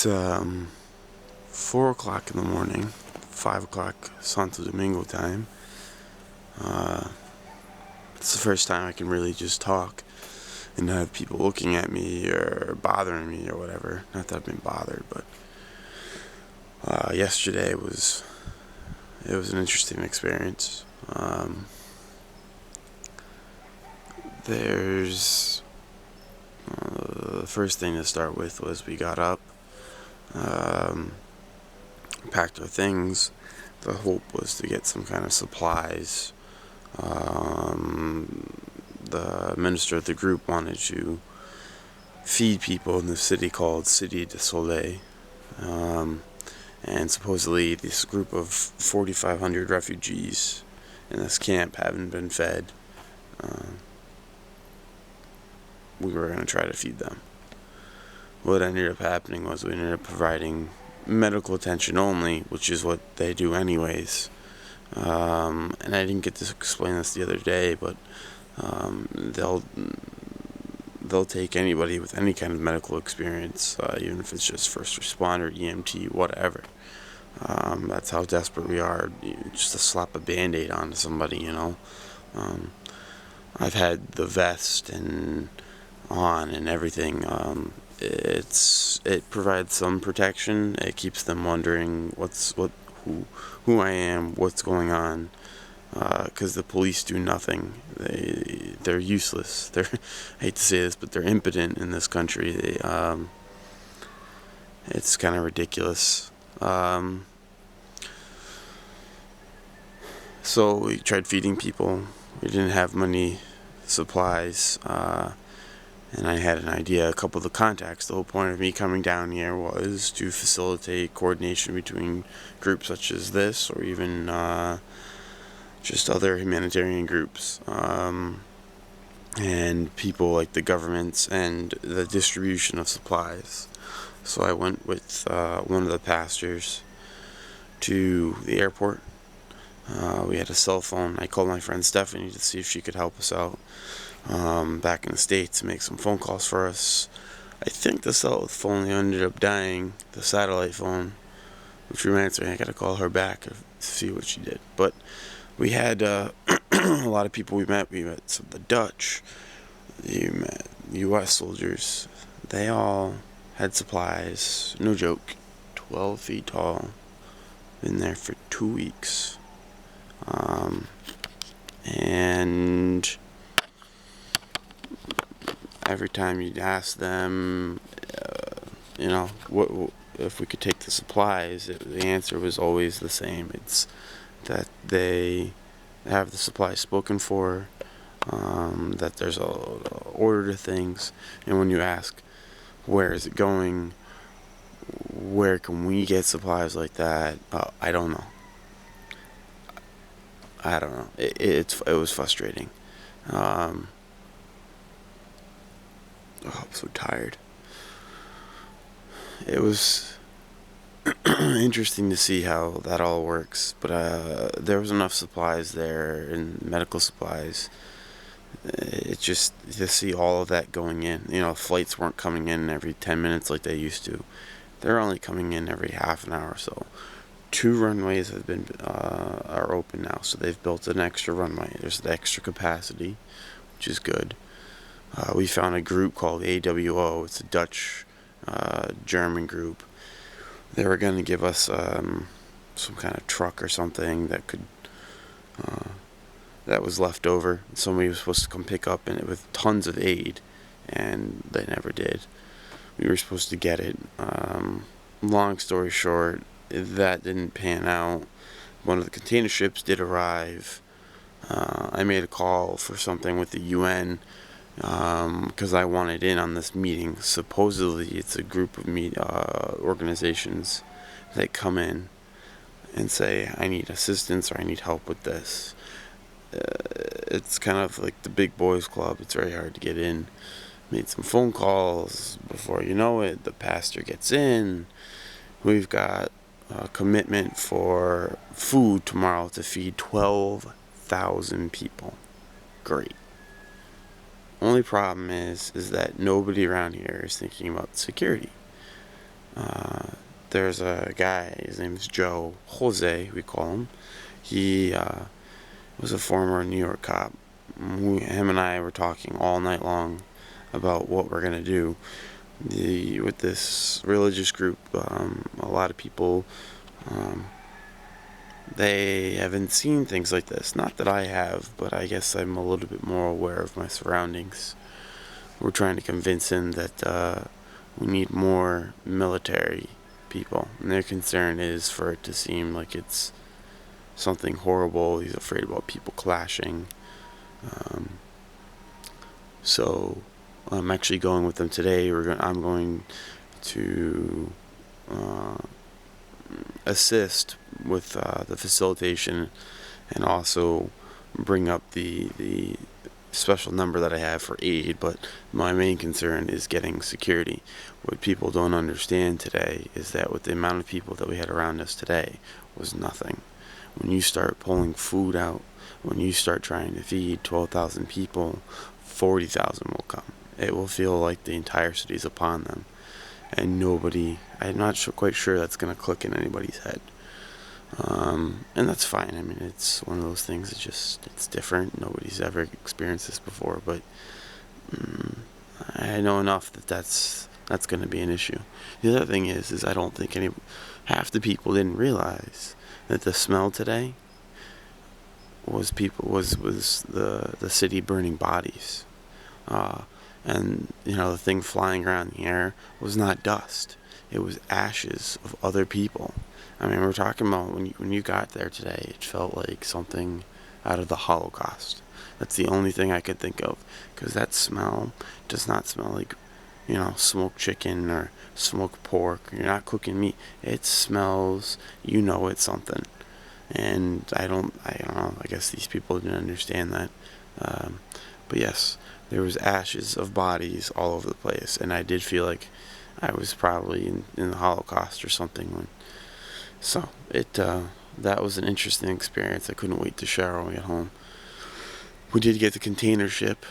It's 4 o'clock in the morning, 5 o'clock Santo Domingo time. It's the first time I can really just talk and not have people looking at me or bothering me or whatever. Not that I've been bothered, but yesterday was an interesting experience. There's the first thing to start with was we got up, packed our things. The hope was to get some kind of supplies. The minister of the group wanted to feed people in the city called Cité du Soleil. And supposedly this group of 4,500 refugees in this camp haven't been fed. We were going to try to feed them. What ended up happening was we ended up providing medical attention only, which is what they do anyways. And I didn't get to explain this the other day, but they'll take anybody with any kind of medical experience, even if it's just first responder, EMT, whatever. That's how desperate we are, just to slap a Band-Aid onto somebody, you know. I've had the vest and on and everything. It provides some protection. It keeps them wondering who I am, what's going on, because the police do nothing. They're useless. I hate to say this, but they're impotent in this country. It's kind of ridiculous. So we tried feeding people. We didn't have many supplies, and I had an idea, a couple of the contacts. The whole point of me coming down here was to facilitate coordination between groups such as this, or even just other humanitarian groups, and people like the governments and the distribution of supplies. So I went with one of the pastors to the airport. We had a cell phone. I called my friend Stephanie to see if she could help us out back in the States, make some phone calls for us. I think the cell phone ended up dying, the satellite phone, which reminds me I gotta call her back to see what she did. But we had a lot of people we met. We met some of the Dutch, we met U.S. soldiers. They all had supplies, no joke, 12 feet tall, been there for 2 weeks. And every time you'd ask them, what if we could take the supplies, the answer was always the same. It's that they have the supplies spoken for, that there's a order to things, and when you ask, where is it going, where can we get supplies like that, I don't know. It was frustrating. I'm so tired. It was interesting to see how that all works, but there was enough supplies there and medical supplies. It just to see all of that going in. Flights weren't coming in every 10 minutes like they used to. They're only coming in every half an hour or so. 2 runways have been are open now, so they've built an extra runway. There's the extra capacity, which is good. We found a group called AWO. It's a Dutch German group. They were going to give us some kind of truck or something that could that was left over. Somebody was supposed to come pick up in it with tons of aid, and they never did. We were supposed to get it. Long story short, that didn't pan out. One of the container ships did arrive. I made a call for something with the UN because I wanted in on this meeting. Supposedly it's a group of organizations that come in and say, I need assistance or I need help with this. It's kind of like the big boys club. It's very hard to get in. Made some phone calls. Before you know it, the pastor gets in. We've got a commitment for food tomorrow to feed 12,000 people. Great. Only problem is that nobody around here is thinking about security. There's a guy, his name's Jose, we call him. He was a former New York cop. Him and I were talking all night long about what we're going to do. With this religious group, a lot of people, um, they haven't seen things like this. Not that I have, but I guess I'm a little bit more aware of my surroundings. We're trying to convince him that we need more military people, and their concern is for it to seem like it's something horrible. He's afraid about people clashing. Um, so I'm actually going with them today. I'm going to uh, assist with the facilitation, and also bring up the special number that I have for aid. But my main concern is getting security. What people don't understand today is that with the amount of people that we had around us today was nothing. When you start pulling food out, when you start trying to feed 12,000 people, 40,000 will come. It will feel like the entire city is upon them, and I'm not quite sure that's going to click in anybody's head. And that's fine. I mean, it's one of those things. It's different. Nobody's ever experienced this before, but I know enough that's going to be an issue. The other thing is I don't think half the people didn't realize that the smell today was the city burning bodies, and the thing flying around the air was not dust. It was ashes of other people. I mean, we're talking about when you got there today, it felt like something out of the Holocaust. That's the only thing I could think of, because that smell does not smell like, smoked chicken or smoked pork. You're not cooking meat. It smells, it's something. And I don't know, I guess these people didn't understand that. But yes, there was ashes of bodies all over the place, and I did feel like I was probably in the Holocaust or something. So that was an interesting experience. I couldn't wait to shower when we got home. We did get the container ship.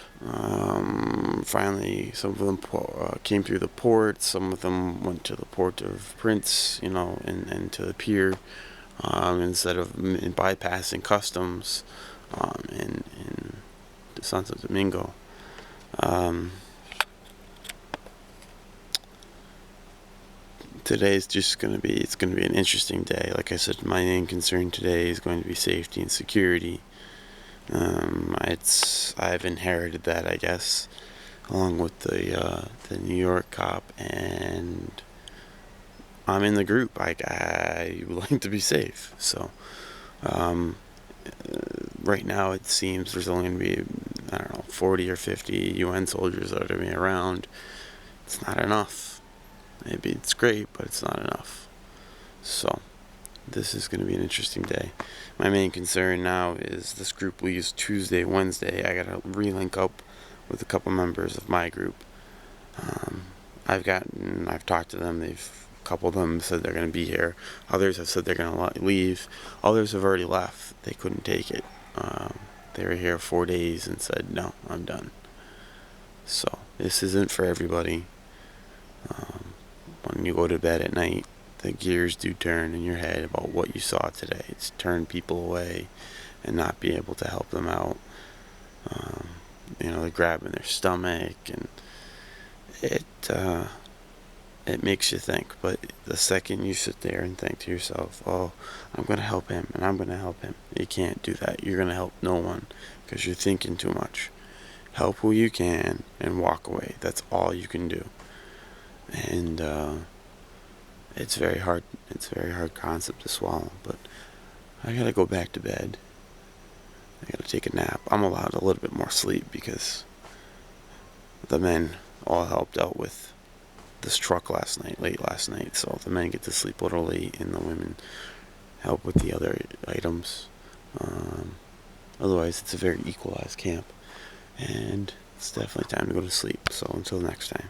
Finally, some of them came through the port. Some of them went to the port of Prince, and to the pier, instead of bypassing customs in Santo Domingo. Today's just it's going to be an interesting day. Like I said, my main concern today is going to be safety and security. I've inherited that, I guess, along with the New York cop, and I'm in the group. I would like to be safe. So right now it seems there's only going to be, I don't know, 40 or 50 UN soldiers that are going to be around. It's not enough. Maybe it's great, but it's not enough. So this is going to be an interesting day. My main concern now is this group leaves Tuesday, Wednesday. I got to relink up with a couple members of my group. I've talked to them. A couple of them said they're going to be here. Others have said they're going to leave. Others have already left. They couldn't take it. They were here 4 days and said, no, I'm done. So this isn't for everybody. When you go to bed at night, the gears do turn in your head about what you saw today. It's turned people away and not be able to help them out. They're grabbing their stomach, and it makes you think. But the second you sit there and think to yourself, oh, I'm going to help him and I'm going to help him, you can't do that. You're going to help no one because you're thinking too much. Help who you can and walk away. That's all you can do. And it's very hard. It's a very hard concept to swallow. But I gotta go back to bed. I gotta take a nap. I'm allowed a little bit more sleep because the men all helped out with this truck late last night. So the men get to sleep a little late, and the women help with the other items. Otherwise, it's a very equalized camp, and it's definitely time to go to sleep. So until next time.